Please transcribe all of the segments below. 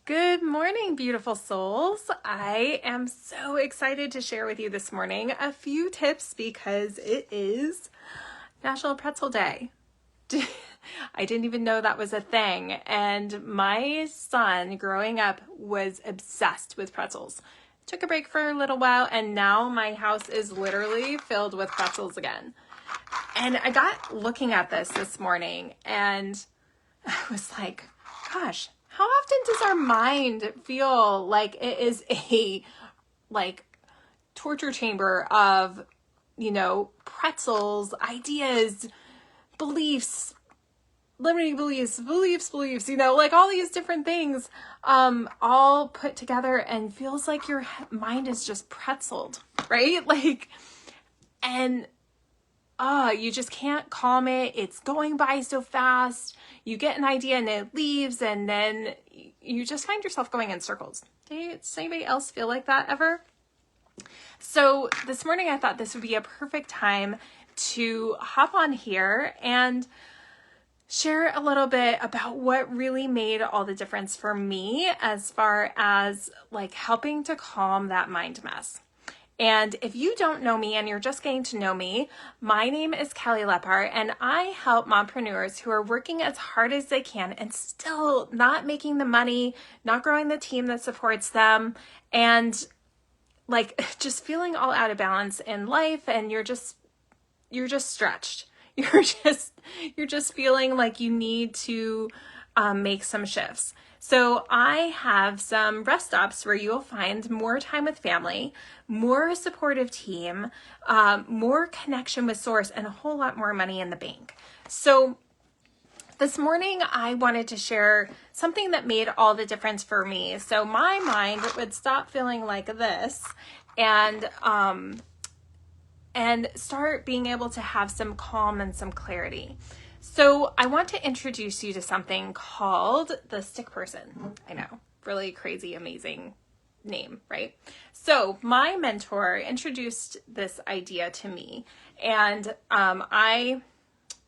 Good morning, beautiful souls. I am so excited to share with you this morning a few tips because it is National Pretzel Day. I didn't even know that was a thing. And my son growing up was obsessed with pretzels. Took a break for a little while and now my house is literally filled with pretzels again. And I got looking at this morning and I was like, gosh, how often does our mind feel like it is a torture chamber of, pretzels, ideas, beliefs, limiting beliefs, all these different things, all put together and feels like your mind is just pretzeled, right? You just can't calm it. It's going by so fast. You get an idea and it leaves, and then you just find yourself going in circles. Does anybody else feel like that ever? So this morning I thought this would be a perfect time to hop on here and share a little bit about what really made all the difference for me as far as helping to calm that mind mess. And if you don't know me and you're just getting to know me, my name is Kelly Lepar, and I help mompreneurs who are working as hard as they can and still not making the money, not growing the team that supports them, and just feeling all out of balance in life, and you're just stretched. You're just feeling like you need to make some shifts. So I have some rest stops where you'll find more time with family, more supportive team, more connection with source, and a whole lot more money in the bank. So this morning I wanted to share something that made all the difference for me. So my mind would stop feeling like this and start being able to have some calm and some clarity. So I want to introduce you to something called the stick person. I know, really crazy, amazing name, right? So my mentor introduced this idea to me, and I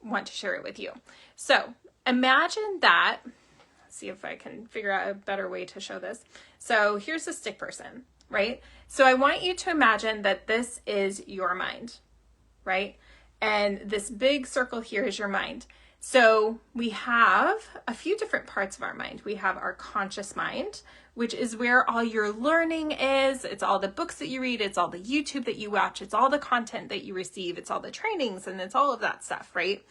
want to share it with you. So imagine that, let's see if I can figure out a better way to show this. So here's the stick person, right? So I want you to imagine that this is your mind, right? And this big circle here is your mind. So we have a few different parts of our mind. We have our conscious mind, which is where all your learning is. It's all the books that you read. It's all the YouTube that you watch. It's all the content that you receive. It's all the trainings, and it's all of that stuff, right?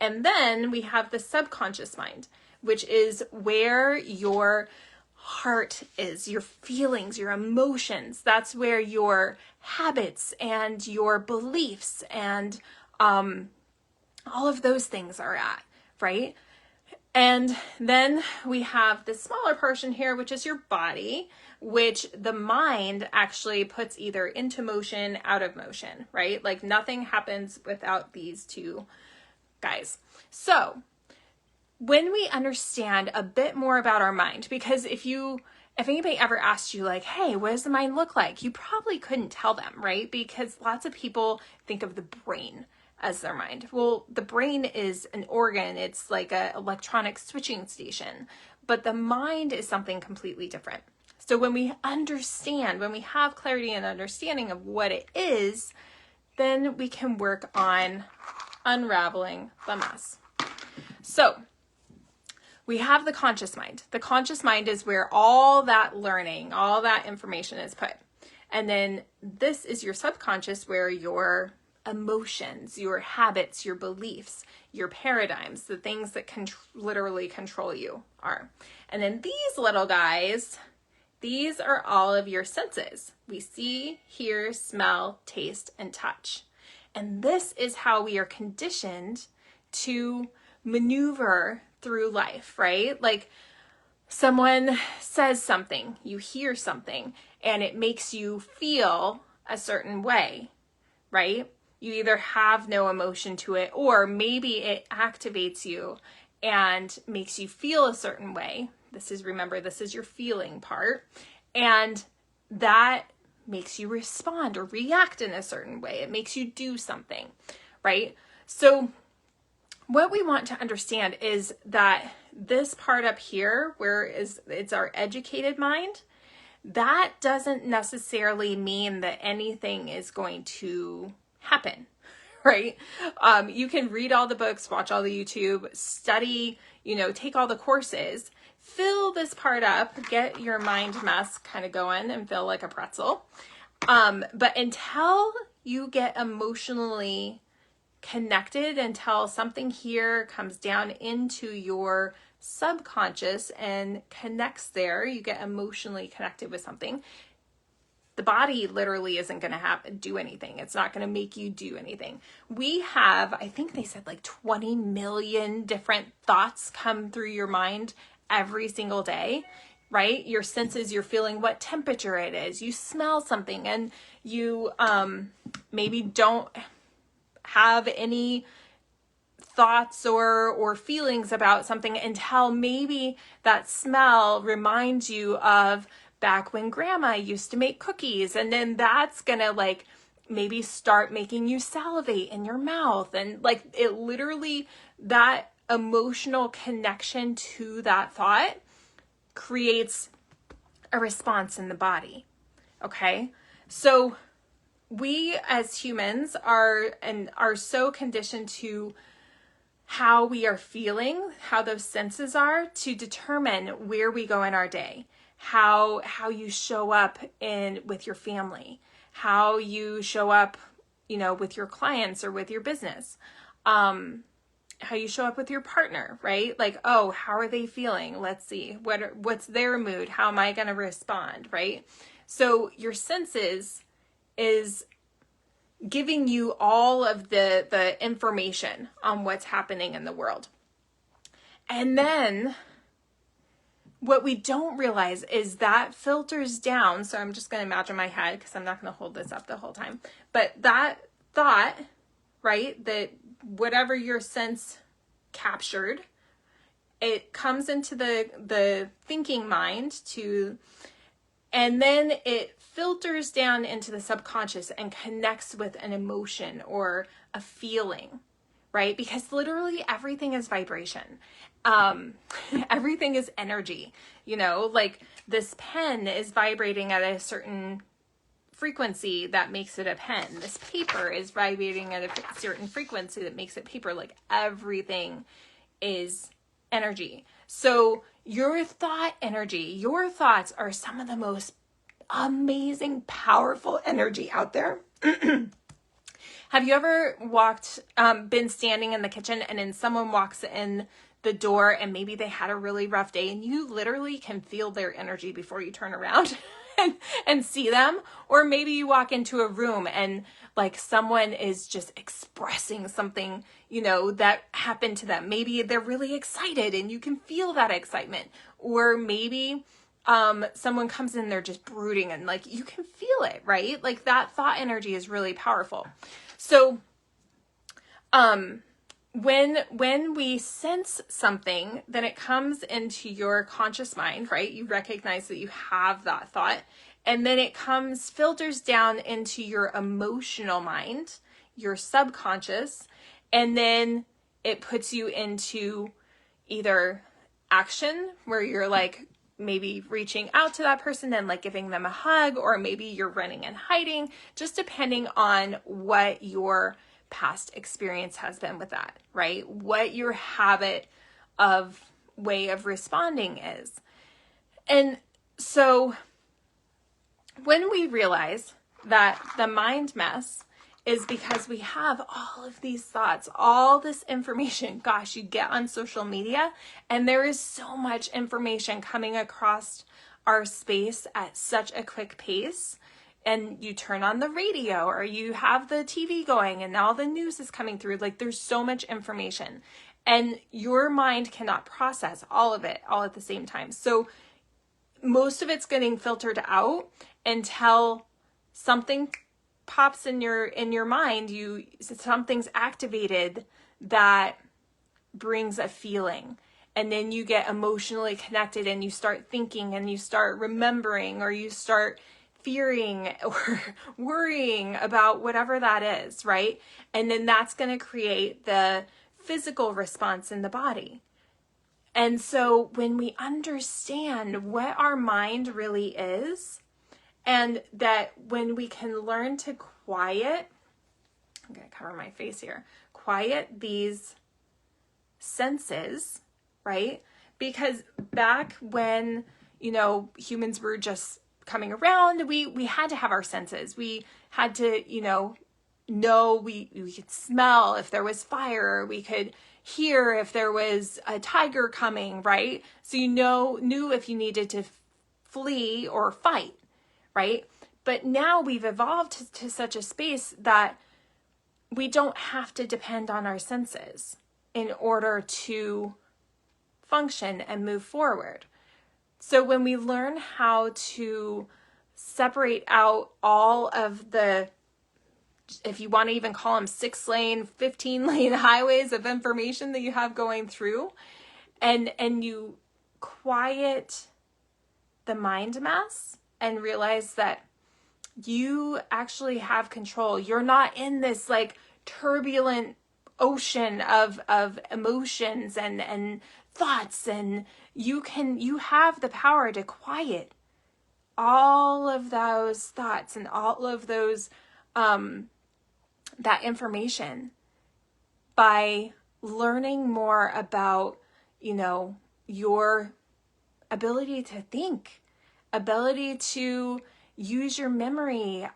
And then we have the subconscious mind, which is where your heart is, your feelings, your emotions. That's where your habits and your beliefs and all of those things are at, right? And then we have this smaller portion here, which is your body, which the mind actually puts either into motion, out of motion, right? Like nothing happens without these two guys. So when we understand a bit more about our mind, because if anybody ever asked you hey, what does the mind look like? You probably couldn't tell them, right? Because lots of people think of the brain as their mind. Well, the brain is an organ. It's like an electronic switching station, but the mind is something completely different. So when we have clarity and understanding of what it is, then we can work on unraveling the mess. So we have the conscious mind. The conscious mind is where all that learning, all that information is put. And then this is your subconscious, where your emotions, your habits, your beliefs, your paradigms, the things that can literally control you are. And then these little guys, these are all of your senses. We see, hear, smell, taste, and touch. And this is how we are conditioned to maneuver through life, right? Like someone says something, you hear something, and it makes you feel a certain way, right? You either have no emotion to it, or maybe it activates you and makes you feel a certain way. Remember, this is your feeling part. And that makes you respond or react in a certain way. It makes you do something, right? So what we want to understand is that this part up here, where it's our educated mind, that doesn't necessarily mean that anything is going to happen, right? You can read all the books, watch all the YouTube, study, take all the courses, fill this part up, get your mind mess kind of going and feel like a pretzel. But until you get emotionally connected, until something here comes down into your subconscious and connects there, you get emotionally connected with something, the body literally isn't going to do anything. It's not going to make you do anything. We have, I think they said like 20 million different thoughts come through your mind every single day, right? Your senses, you're feeling what temperature it is. You smell something and you maybe don't have any thoughts or feelings about something until maybe that smell reminds you of back when grandma used to make cookies. And then that's gonna like maybe start making you salivate in your mouth. And like it literally, that emotional connection to that thought creates a response in the body. Okay. So we as humans are so conditioned to how we are feeling, how those senses are, to determine where we go in our day, how you show up with your family, how you show up, with your clients or with your business, how you show up with your partner, right? Like, oh, how are they feeling? Let's see, what's their mood? How am I going to respond, right? So your senses is giving you all of the information on what's happening in the world. And then what we don't realize is that filters down. So I'm just going to imagine my head because I'm not going to hold this up the whole time. But that thought, right, that whatever your sense captured, it comes into the thinking mind and then it filters down into the subconscious and connects with an emotion or a feeling, right? Because literally everything is vibration. Everything is energy, like this pen is vibrating at a certain frequency that makes it a pen. This paper is vibrating at a certain frequency that makes it paper. Like everything is energy. So your thought energy, your thoughts are some of the most amazing, powerful energy out there. Have you ever been standing in the kitchen and then someone walks in the door and maybe they had a really rough day and you literally can feel their energy before you turn around and see them? Or maybe you walk into a room and like someone is just expressing something, that happened to them. Maybe they're really excited and you can feel that excitement. Or maybe someone comes in, they're just brooding and like you can feel it, right? Like that thought energy is really powerful. So when we sense something, then it comes into your conscious mind, right? You recognize that you have that thought, and then it filters down into your emotional mind, your subconscious, and then it puts you into either action where you're like maybe reaching out to that person and like giving them a hug, or maybe you're running and hiding, just depending on what your past experience has been with that, right? What your habit of way of responding is. And so when we realize that the mind mess is because we have all of these thoughts, all this information, gosh, you get on social media and there is so much information coming across our space at such a quick pace. And you turn on the radio or you have the TV going and all the news is coming through. Like there's so much information and your mind cannot process all of it all at the same time. So most of it's getting filtered out until something pops in your mind. Something's activated that brings a feeling. And then you get emotionally connected and you start thinking and you start remembering, or you start fearing or worrying about whatever that is, right? And then that's going to create the physical response in the body. And so when we understand what our mind really is, and that when we can learn to quiet, I'm going to cover my face here, quiet these senses, right? Because back when, humans were just coming around, we had to have our senses. We had to, we could smell if there was fire, we could hear if there was a tiger coming, right? So knew if you needed to flee or fight, right? But now we've evolved to such a space that we don't have to depend on our senses in order to function and move forward. So when we learn how to separate out all of the, if you want to even call them 6-lane, 15-lane highways of information that you have going through, and you quiet the mind mess and realize that you actually have control. You're not in this like turbulent ocean of emotions and thoughts, and you have the power to quiet all of those thoughts and all of those that information by learning more about your ability to think, ability to use your memory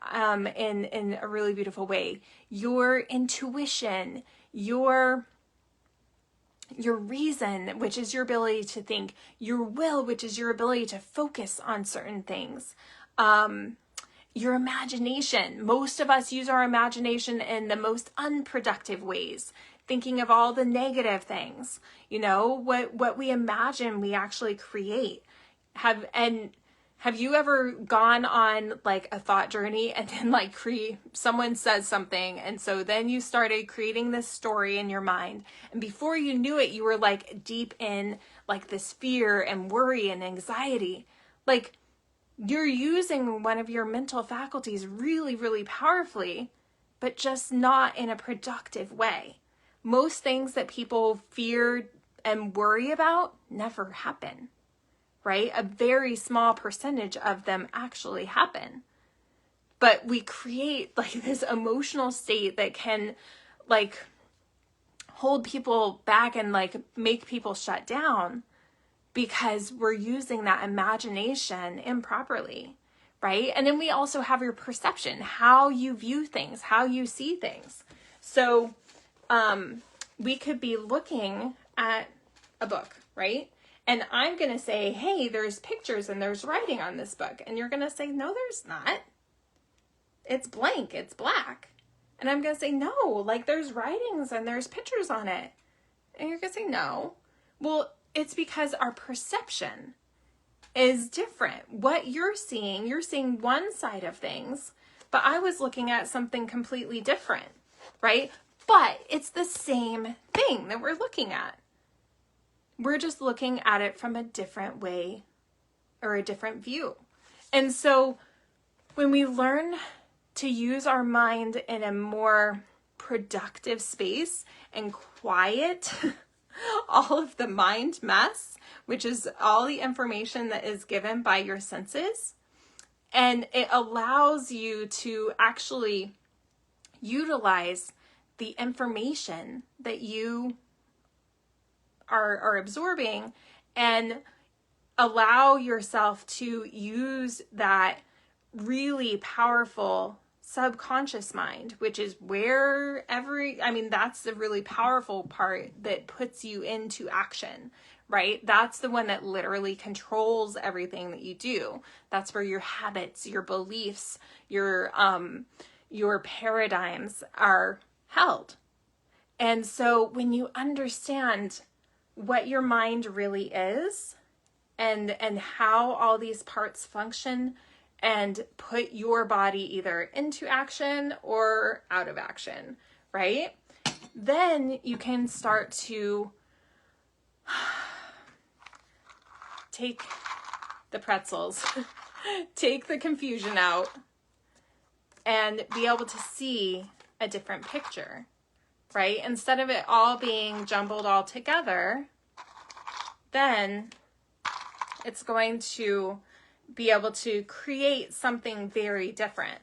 in a really beautiful way, your intuition, your reason, which is your ability to think, your will, which is your ability to focus on certain things, your imagination. Most of us use our imagination in the most unproductive ways, thinking of all the negative things. What we imagine, we actually create. Have you ever gone on like a thought journey and then like someone says something, and so then you started creating this story in your mind, and before you knew it, you were like deep in like this fear and worry and anxiety. Like, you're using one of your mental faculties really, really powerfully, but just not in a productive way. Most things that people fear and worry about never happen. Right? A very small percentage of them actually happen. But we create like this emotional state that can like hold people back and like make people shut down because we're using that imagination improperly, right? And then we also have your perception, how you view things, how you see things. So we could be looking at a book, right? And I'm going to say, hey, there's pictures and there's writing on this book. And you're going to say, no, there's not. It's blank. It's black. And I'm going to say, no, like there's writings and there's pictures on it. And you're going to say, no. Well, it's because our perception is different. What you're seeing one side of things, but I was looking at something completely different, right? But it's the same thing that we're looking at. We're just looking at it from a different way or a different view. And so when we learn to use our mind in a more productive space and quiet all of the mind mess, which is all the information that is given by your senses, and it allows you to actually utilize the information that you are absorbing and allow yourself to use that really powerful subconscious mind, which is where that's the really powerful part that puts you into action, right? That's the one that literally controls everything that you do. That's where your habits, your beliefs, your paradigms are held. And so when you understand what your mind really is and how all these parts function and put your body either into action or out of action, right? Then you can start to take the pretzels, take the confusion out, and be able to see a different picture, right? Instead of it all being jumbled all together, then it's going to be able to create something very different.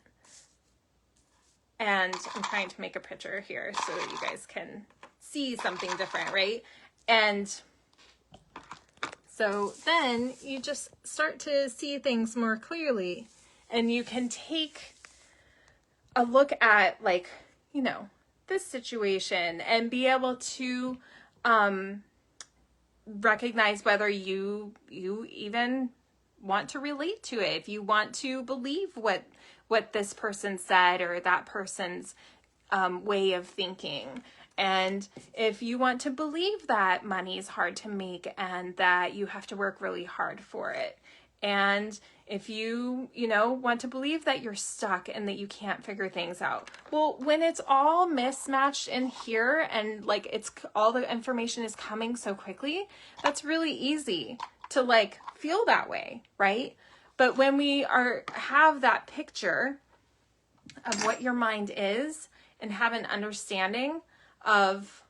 And I'm trying to make a picture here so that you guys can see something different, right? And so then you just start to see things more clearly, and you can take a look at, like, you know, this situation and be able to recognize whether you even want to relate to it, if you want to believe what this person said or that person's way of thinking. And if you want to believe that money is hard to make and that you have to work really hard for it. And if you want to believe that you're stuck and that you can't figure things out. Well, when it's all mismatched in here and like it's all the information is coming so quickly, that's really easy to like feel that way, right? But when we have that picture of what your mind is and have an understanding of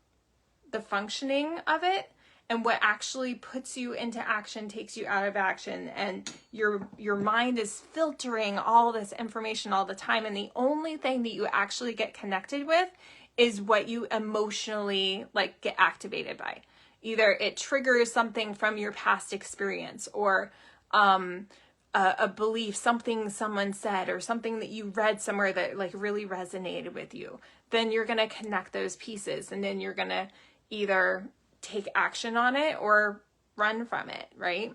the functioning of it and what actually puts you into action, takes you out of action, and your mind is filtering all this information all the time, and the only thing that you actually get connected with is what you emotionally like get activated by. Either it triggers something from your past experience, or a belief, something someone said, or something that you read somewhere that like really resonated with you. Then you're going to connect those pieces, and then you're going to either take action on it or run from it, right?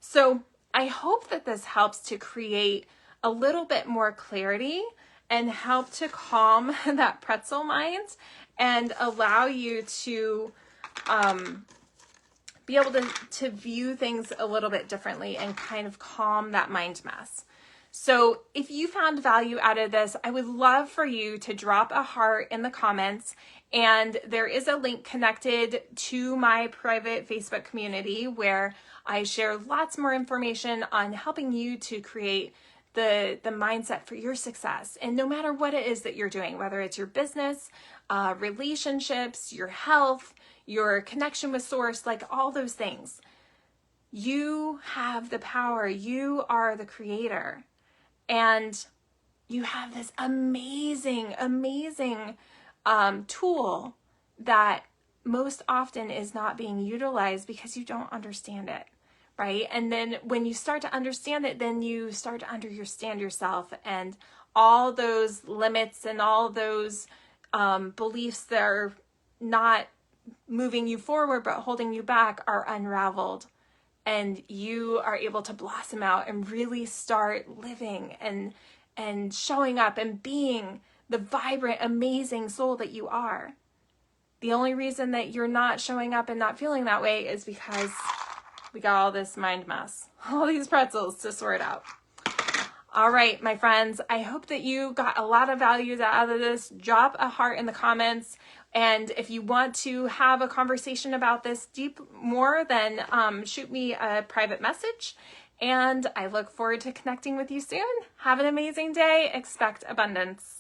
So I hope that this helps to create a little bit more clarity and help to calm that pretzel mind and allow you to be able to view things a little bit differently and kind of calm that mind mess. So if you found value out of this, I would love for you to drop a heart in the comments. And there is a link connected to my private Facebook community where I share lots more information on helping you to create the mindset for your success. And no matter what it is that you're doing, whether it's your business, relationships, your health, your connection with source, like all those things, you have the power. You are the creator. And you have this amazing, amazing tool that most often is not being utilized because you don't understand it, right? And then when you start to understand it, then you start to understand yourself, and all those limits and all those beliefs that are not moving you forward but holding you back are unraveled. And you are able to blossom out and really start living and showing up and being the vibrant, amazing soul that you are. The only reason that you're not showing up and not feeling that way is because we got all this mind mess, all these pretzels to sort out. All right, my friends, I hope that you got a lot of value out of this. Drop a heart in the comments. And if you want to have a conversation about this more, then shoot me a private message. And I look forward to connecting with you soon. Have an amazing day. Expect abundance.